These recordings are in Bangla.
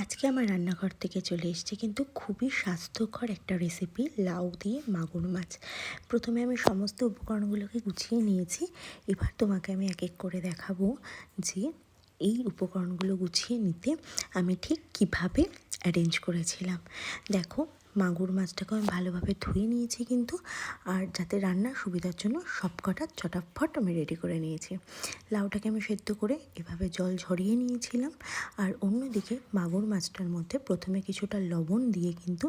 আজকে আমার রান্নাঘর থেকে চলে এসেছে কিন্তু খুবই স্বাস্থ্যকর একটা রেসিপি, লাউ দিয়ে মাগুর মাছ। প্রথমে আমি সমস্ত উপকরণগুলোকে গুছিয়ে নিয়েছি। এবার তোমাকে আমি এক এক করে দেখাবো যে এই উপকরণগুলো গুছিয়ে নিতে আমি ঠিক কিভাবে অ্যারেঞ্জ করেছিলাম। দেখো, মাগুর মাছটাকে আমি ভালোভাবে ধুয়ে নিয়েছি কিন্তু, আর যাতে রান্নার সুবিধার জন্য সব কটা চটাফট আমি রেডি করে নিয়েছি। লাউটাকে আমি সেদ্ধ করে এভাবে জল ঝরিয়ে নিয়েছিলাম। আর অন্যদিকে মাগুর মাছটার মধ্যে প্রথমে কিছুটা লবণ দিয়ে কিন্তু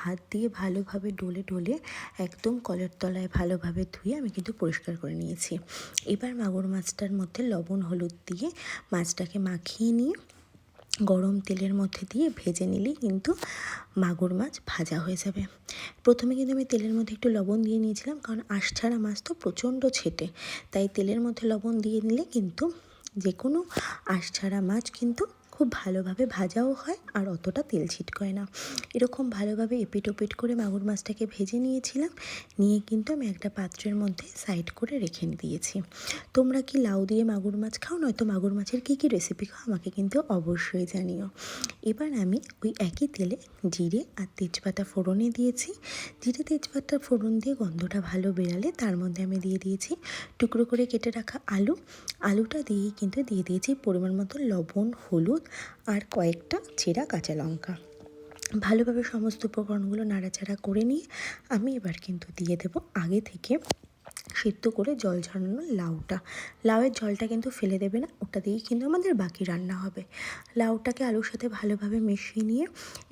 হাত দিয়ে ভালোভাবে ডলে ডলে একদম কলের তলায় ভালোভাবে ধুয়ে আমি কিন্তু পরিষ্কার করে নিয়েছি। এবার মাগুর মাছটার মধ্যে লবণ হলুদ দিয়ে মাছটাকে মাখিয়ে নিয়ে গরম তেলের মধ্যে দিয়ে ভেজে নিলেই কিন্তু মাগুর মাছ ভাজা হয়ে যাবে। প্রথমে কিন্তু আমি তেলের মধ্যে একটু লবণ দিয়ে নিয়েছিলাম, কারণ আঁশছাড়া মাছ তো প্রচণ্ড ছেটে, তাই তেলের মধ্যে লবণ দিয়ে নিলে কিন্তু যে কোনো আঁশছাড়া মাছ কিন্তু খুব ভালোভাবে ভাজাও হয় আর অতটা তেল ছিটকয় না। এরকম ভালোভাবে এপিট ওপিট করে মাগুর মাছটাকে ভেজে নিয়েছিলাম, নিয়ে কিন্তু আমি একটা পাত্রের মধ্যে সাইড করে রেখে দিয়েছি। তোমরা কি লাউ দিয়ে মাগুর মাছ খাও, নয়তো মাগুর মাছের কী কী রেসিপি খাও আমাকে কিন্তু অবশ্যই জানিও। এবার আমি ওই একই তেলে জিরে আর তেজপাতা ফোড়নে দিয়েছি। জিরে তেজপাতা ফোড়ন দিয়ে গন্ধটা ভালো বেরালে তার মধ্যে আমি দিয়ে দিয়েছি টুকরো করে কেটে রাখা আলুটা দিয়েই কিন্তু দিয়ে দিয়েছি পরিমাণ মতো লবণ, হলুদ আর কয়েকটা চেরা কাঁচা লঙ্কা। ভালোভাবে সমস্ত উপকরণগুলো নাড়াচাড়া করে নিয়ে আমি এবার কিন্তু দিয়ে দেবো আগে থেকে সিদ্ধ করে জল ঝরানো লাউয়ের জলটা কিন্তু ফেলে দেবে না, ওটা দিয়েই কিন্তু আমাদের বাকি রান্না হবে। লাউটাকে আলুর সাথে ভালোভাবে মিশিয়ে নিয়ে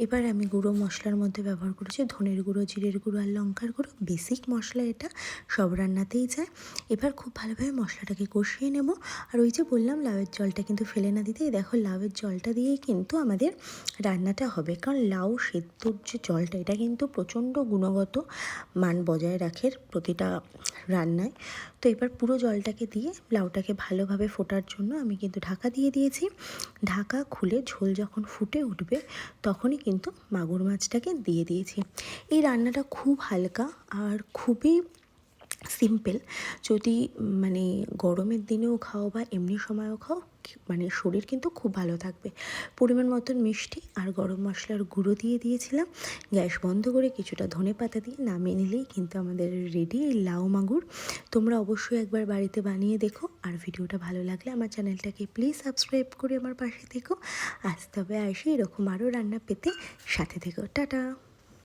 এবার আমি গুঁড়ো মশলার মধ্যে ব্যবহার করেছি ধনের গুঁড়ো, জিরের গুঁড়ো আর লঙ্কার গুঁড়ো। বেসিক মশলা, এটা সব রান্নাতেই যায়। এবার খুব ভালোভাবে মশলাটাকে কষিয়ে নেব। আর ওই যে বললাম লাউয়ের জলটা কিন্তু ফেলে না দিতে, দেখো লাউয়ের জলটা দিয়েই কিন্তু আমাদের রান্নাটা হবে, কারণ লাউ সেদ্ধর যে জলটা এটা কিন্তু প্রচণ্ড গুণগত মান বজায় রাখে প্রতিটা রান্নায়। তো এবার পুরো জলটাকে দিয়ে লাউটাকে ভালোভাবে ফোটার জন্য আমি কিন্তু ঢাকা দিয়ে দিয়েছি। ঢাকা খুলে ঝোল যখন ফুটে উঠবে তখনই কিন্তু মাগুর মাছটাকে দিয়ে দিয়েছি। এই রান্নাটা খুব হালকা আর খুবই সিম্পল। যদি মানে গরমের দিনেও খাও বা এমনি সময়ও খাও, মানে শরীর কিন্তু খুব ভালো থাকবে। পরিমাণ মতন মিষ্টি আর গরম মশলার গুঁড়ো দিয়ে দিয়েছিলাম। গ্যাস বন্ধ করে কিছুটা ধনেপাতা দিয়ে নামিয়ে নিলেই কিন্তু আমাদের রেডি এই লাউ মাগুর। তোমরা অবশ্যই একবার বাড়িতে বানিয়ে দেখো। আর ভিডিওটা ভালো লাগলে আমার চ্যানেলটাকে প্লিজ সাবস্ক্রাইব করে আমার পাশে থেকো। আজ তবে আসি, এরকম আরও রান্না পেতে সাথে থেকো। টাটা।